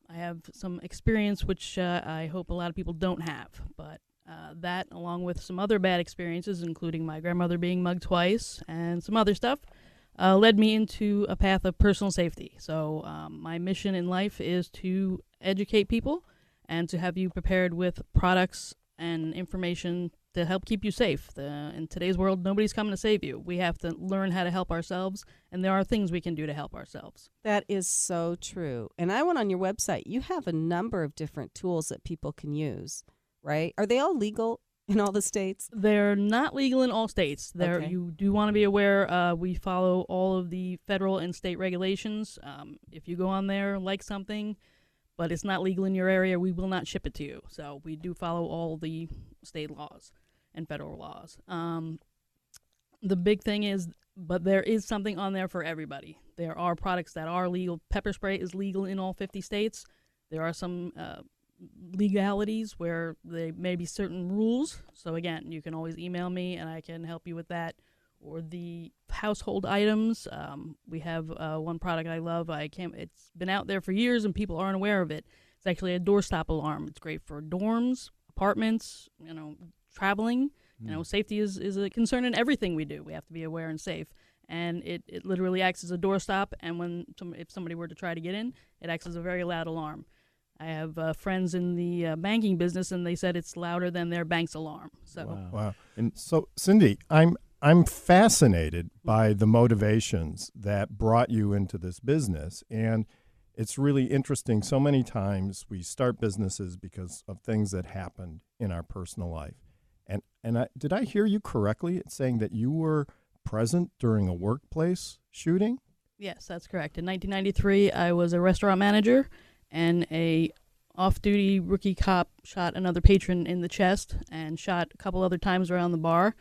I have some experience which I hope a lot of people don't have. But that, along with some other bad experiences, including my grandmother being mugged twice and some other stuff, led me into a path of personal safety. So my mission in life is to educate people and to have you prepared with products and information to help keep you safe. In today's world, nobody's coming to save you. We have to learn how to help ourselves, and there are things we can do to help ourselves. That is so true. And I went on your website. You have a number of different tools that people can use, right? Are they all legal in all the states? They're not legal in all states. Okay. You do want to be aware we follow all of the federal and state regulations. If you go on there, like something, but it's not legal in your area, we will not ship it to you. So we do follow all the state laws and federal laws. The big thing is, but there is something on there for everybody. There are products that are legal. Pepper spray is legal in all 50 states. There are some legalities where there may be certain rules. So again, you can always email me and I can help you with that. Or the household items. We have one product I love. It's been out there for years and people aren't aware of it. It's actually a doorstop alarm. It's great for dorms, apartments, traveling. Safety is a concern in everything we do. We have to be aware and safe. And it literally acts as a doorstop. And if somebody were to try to get in, it acts as a very loud alarm. I have friends in the banking business, and they said it's louder than their bank's alarm. So Wow. And so, Cindy, I'm fascinated by the motivations that brought you into this business, and it's really interesting. So many times we start businesses because of things that happened in our personal life. And did I hear you correctly saying that you were present during a workplace shooting? yes, that's correct. In 1993, I was a restaurant manager, and a off-duty rookie cop shot another patron in the chest and shot a couple other times around the bar.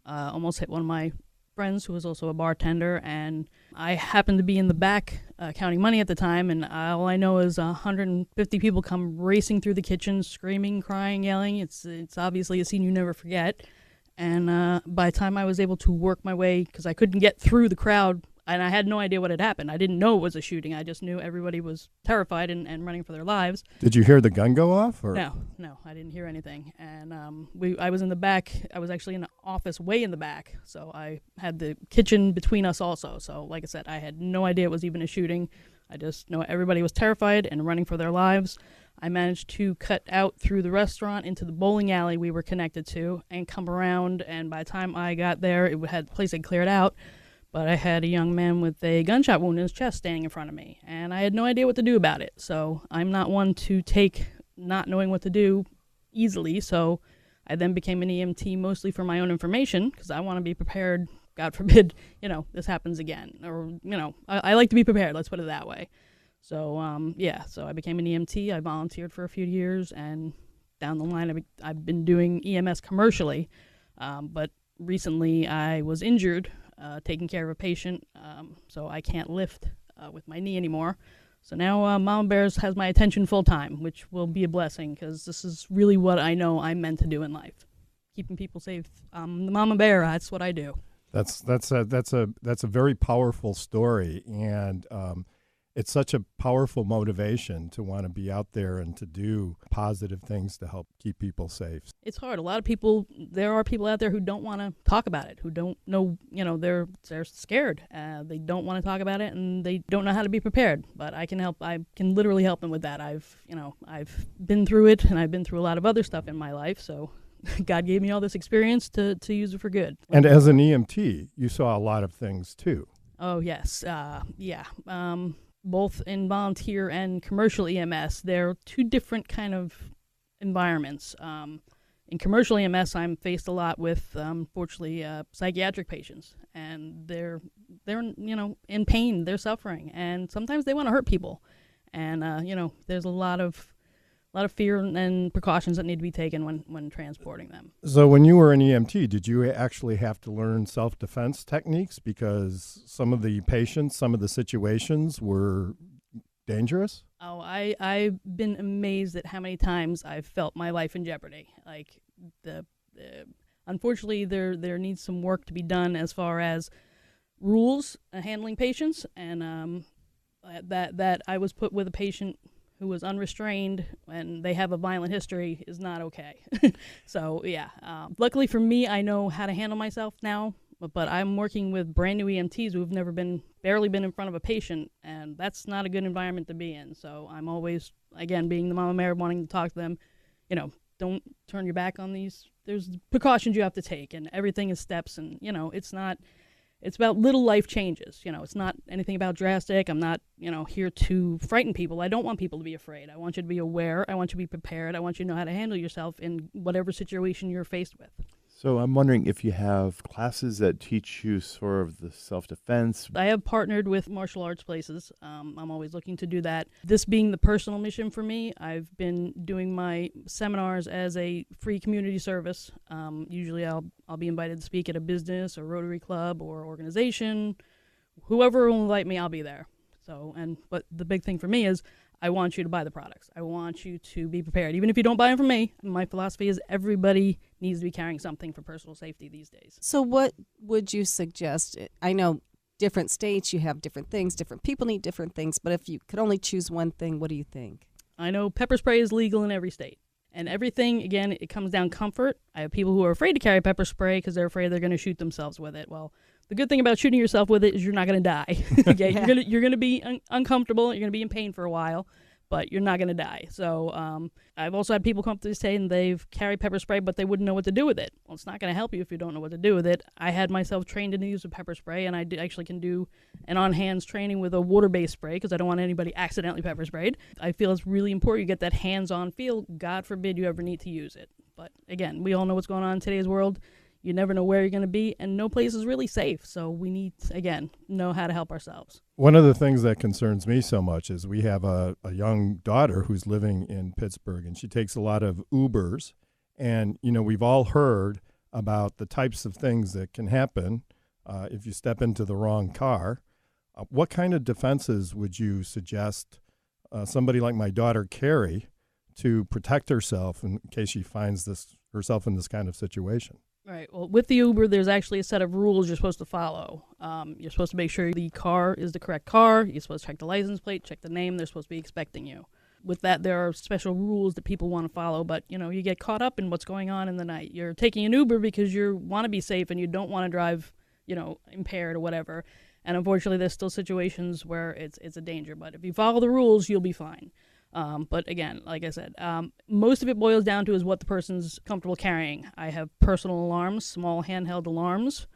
Almost hit one of my friends who was also a bartender, and I happened to be in the back counting money at the time, and all I know is 150 people come racing through the kitchen, screaming, crying, yelling. It's obviously a scene you never forget. And by the time I was able to work my way, because I couldn't get through the crowd and I had no idea what had happened. I didn't know it was a shooting. I just knew everybody was terrified and running for their lives. Did you hear the gun go off? Or? No, I didn't hear anything. And I was in the back. I was actually in the office way in the back, so I had the kitchen between us also. So like I said, I had no idea it was even a shooting. I just know everybody was terrified and running for their lives. I managed to cut out through the restaurant into the bowling alley we were connected to and come around, and by the time I got there, the place had cleared out, but I had a young man with a gunshot wound in his chest standing in front of me, and I had no idea what to do about it. So I'm not one to take not knowing what to do easily, so I then became an EMT mostly for my own information, because I want to be prepared. God forbid, this happens again, or, I like to be prepared, let's put it that way. So, so I became an EMT. I volunteered for a few years, and down the line, I've been doing EMS commercially. But recently, I was injured taking care of a patient, so I can't lift with my knee anymore. So now Mama Bears has my attention full time, which will be a blessing, because this is really what I know I'm meant to do in life, keeping people safe. The Mama Bear, that's what I do. That's a very powerful story, and it's such a powerful motivation to want to be out there and to do positive things to help keep people safe. It's hard. A lot of people, there are people out there who don't want to talk about it, who don't know, they're scared. They don't want to talk about it, and they don't know how to be prepared. But I can help. I can literally help them with that. I've been through it, and I've been through a lot of other stuff in my life. So God gave me all this experience to use it for good. And as an EMT, you saw a lot of things too. Oh, yes. Both in volunteer and commercial EMS, they're two different kind of environments. In commercial EMS, I'm faced a lot with, unfortunately, psychiatric patients, and they're in pain, they're suffering, and sometimes they want to hurt people, and there's a lot of fear and precautions that need to be taken when transporting them. So when you were an EMT, did you actually have to learn self-defense techniques because some of the patients, some of the situations were dangerous? Oh, I've been amazed at how many times I've felt my life in jeopardy. Like unfortunately, there needs some work to be done as far as rules handling patients, and that I was put with a patient who was unrestrained and they have a violent history is not okay. So, luckily for me, I know how to handle myself now, but I'm working with brand new EMTs who have barely been in front of a patient, and that's not a good environment to be in. So I'm always, again, being the mama bear, wanting to talk to them, don't turn your back on these. There's precautions you have to take, and everything is steps, and, it's about little life changes. It's not anything about drastic. I'm not, here to frighten people. I don't want people to be afraid. I want you to be aware. I want you to be prepared. I want you to know how to handle yourself in whatever situation you're faced with. So I'm wondering if you have classes that teach you sort of the self-defense. I have partnered with martial arts places. I'm always looking to do that. This being the personal mission for me, I've been doing my seminars as a free community service. Usually I'll be invited to speak at a business or Rotary Club or organization. Whoever will invite me, I'll be there. But the big thing for me is I want you to buy the products. I want you to be prepared. Even if you don't buy them from me, my philosophy is everybody needs to be carrying something for personal safety these days. So what would you suggest? I know different states, you have different things, different people need different things, but if you could only choose one thing, what do you think? I know pepper spray is legal in every state. And everything, again, it comes down comfort. I have people who are afraid to carry pepper spray because they're afraid they're going to shoot themselves with it. Well, the good thing about shooting yourself with it is you're not going to die. Okay? Yeah. You're going to be uncomfortable. You're going to be in pain for a while, but you're not going to die. So I've also had people come up to this day and they've carried pepper spray, but they wouldn't know what to do with it. Well, it's not going to help you if you don't know what to do with it. I had myself trained in the use of pepper spray, and I actually can do an on-hands training with a water-based spray because I don't want anybody accidentally pepper sprayed. I feel it's really important you get that hands-on feel. God forbid you ever need to use it. But again, we all know what's going on in today's world. You never know where you're going to be, and no place is really safe. So we need to, again, know how to help ourselves. One of the things that concerns me so much is we have a young daughter who's living in Pittsburgh, and she takes a lot of Ubers. And, we've all heard about the types of things that can happen if you step into the wrong car. What kind of defenses would you suggest somebody like my daughter carry to protect herself in case she finds herself in this kind of situation? Right. Well, with the Uber, there's actually a set of rules you're supposed to follow. You're supposed to make sure the car is the correct car. You're supposed to check the license plate, check the name. They're supposed to be expecting you. With that, there are special rules that people want to follow, but, you get caught up in what's going on in the night. You're taking an Uber because you want to be safe and you don't want to drive, impaired or whatever. And unfortunately, there's still situations where it's a danger. But if you follow the rules, you'll be fine. But again, like I said, most of it boils down to is what the person's comfortable carrying. I have personal alarms, small handheld alarms.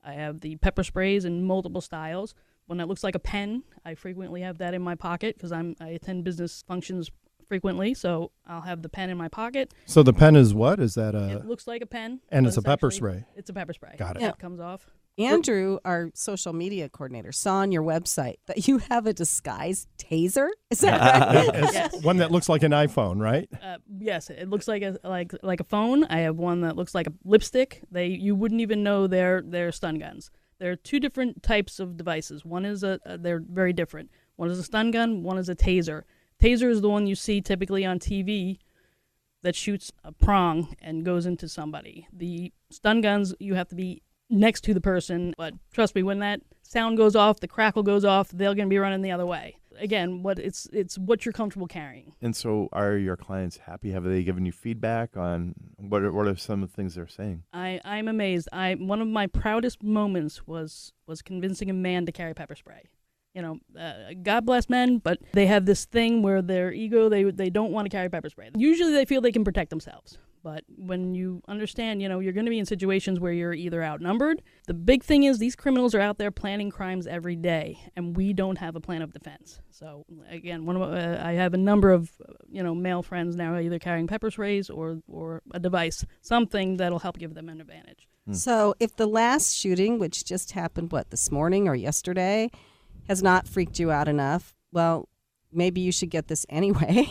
I have the pepper sprays in multiple styles. One that looks like a pen. I frequently have that in my pocket because I attend business functions frequently, so I'll have the pen in my pocket. So the pen is what? Is that a... It looks like a pen. And it's a pepper spray. It's a pepper spray. Got it. Yeah. It comes off. Andrew, our social media coordinator, saw on your website that you have a disguised taser. Is that right? It's Yes. one that looks like an iPhone, right? Yes, it looks like a phone. I have one that looks like a lipstick. You wouldn't even know they're stun guns. There are two different types of devices. One is they're very different. One is a stun gun. One is a taser. Taser is the one you see typically on TV that shoots a prong and goes into somebody. The stun guns, you have to be next to the person, but trust me, when that sound goes off, the crackle goes off, they're going to be running the other way. Again, it's what you're comfortable carrying. And so are your clients happy? Have they given you feedback on what are some of the things they're saying? I'm amazed. One of my proudest moments was convincing a man to carry pepper spray. God bless men, but they have this thing where their ego, they don't want to carry pepper spray. Usually they feel they can protect themselves. But when you understand, you're going to be in situations where you're either outnumbered. The big thing is these criminals are out there planning crimes every day, and we don't have a plan of defense. So, again, I have a number of, male friends now either carrying pepper sprays or a device, something that'll help give them an advantage. So if the last shooting, which just happened, this morning or yesterday, has not freaked you out enough, well, maybe you should get this anyway.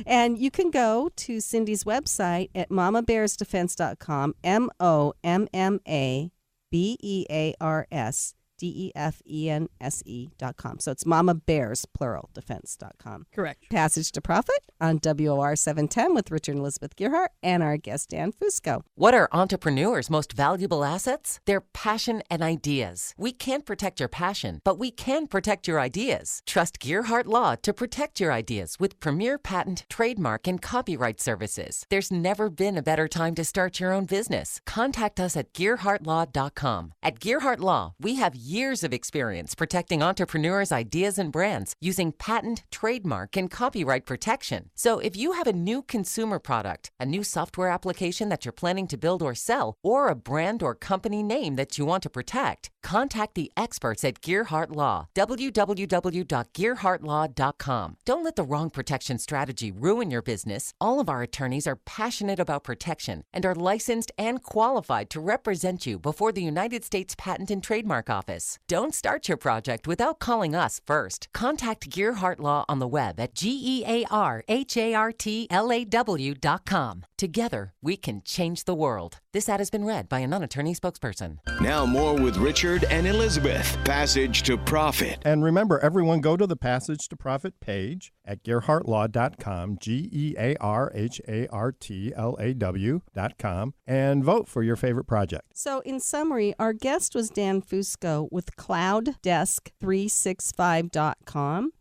And you can go to Cindy's website at mamabearsdefense.com, MOMMABEARSDEFENSE.com. So it's Mama Bears, plural, defense.com. Correct. Passage to Profit on WOR 710 with Richard and Elizabeth Gearhart and our guest, Dan Fusco. What are entrepreneurs' most valuable assets? Their passion and ideas. We can't protect your passion, but we can protect your ideas. Trust Gearhart Law to protect your ideas with premier patent, trademark, and copyright services. There's never been a better time to start your own business. Contact us at GearhartLaw.com. At Gearhart Law, we have years of experience protecting entrepreneurs' ideas and brands using patent, trademark, and copyright protection. So if you have a new consumer product, a new software application that you're planning to build or sell, or a brand or company name that you want to protect, contact the experts at Gearhart Law. www.gearhartlaw.com. Don't let the wrong protection strategy ruin your business. All of our attorneys are passionate about protection and are licensed and qualified to represent you before the United States Patent and Trademark Office. Don't start your project without calling us first. Contact Gearhart Law on the web at GearhartLaw.com. Together, we can change the world. This ad has been read by a non-attorney spokesperson. Now more with Richard and Elizabeth. Passage to Profit. And remember, everyone go to the Passage to Profit page at GearhartLaw.com, GearhartLaw.com, and vote for your favorite project. So in summary, our guest was Dan Fusco with CloudDesk365.com.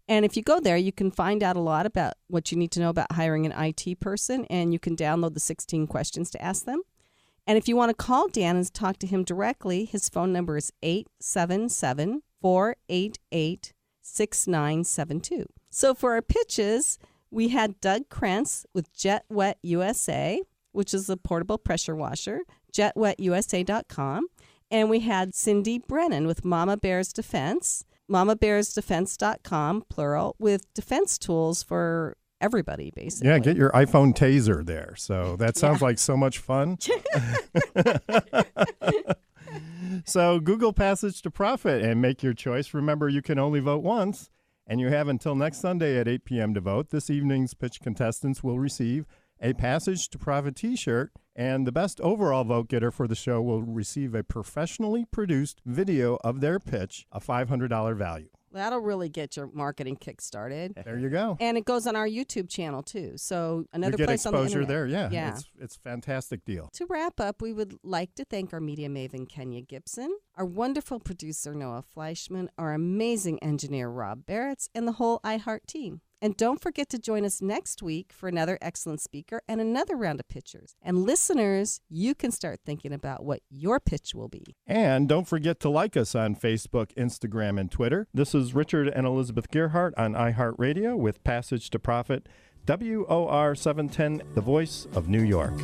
And if you go there, you can find out a lot about what you need to know about hiring an IT person, and you can download the 16 questions to ask them. And if you want to call Dan and talk to him directly, his phone number is 877-488-6972. So for our pitches, we had Doug Krentz with Jet Wet USA, which is a portable pressure washer, jetwetusa.com. And we had Cindy Brennan with Mama Bears Defense, mamabearsdefense.com, plural, with defense tools for everybody, basically. Yeah, get your iPhone taser there. So that sounds like so much fun. So Google Passage to Profit and make your choice. Remember, you can only vote once, and you have until next Sunday at 8 p.m. to vote. This evening's pitch contestants will receive a Passage to Profit t-shirt, and the best overall vote getter for the show will receive a professionally produced video of their pitch, a $500 value. That'll really get your marketing kick-started. There you go. And it goes on our YouTube channel, too. So another you get place on the exposure internet. there, yeah. Yeah. It's a fantastic deal. To wrap up, we would like to thank our media maven, Kenya Gibson, our wonderful producer, Noah Fleischman, our amazing engineer, Rob Barretts, and the whole iHeart team. And don't forget to join us next week for another excellent speaker and another round of pitchers. And listeners, you can start thinking about what your pitch will be. And don't forget to like us on Facebook, Instagram, and Twitter. This is Richard and Elizabeth Gearhart on iHeartRadio with Passage to Profit, WOR 710, the voice of New York.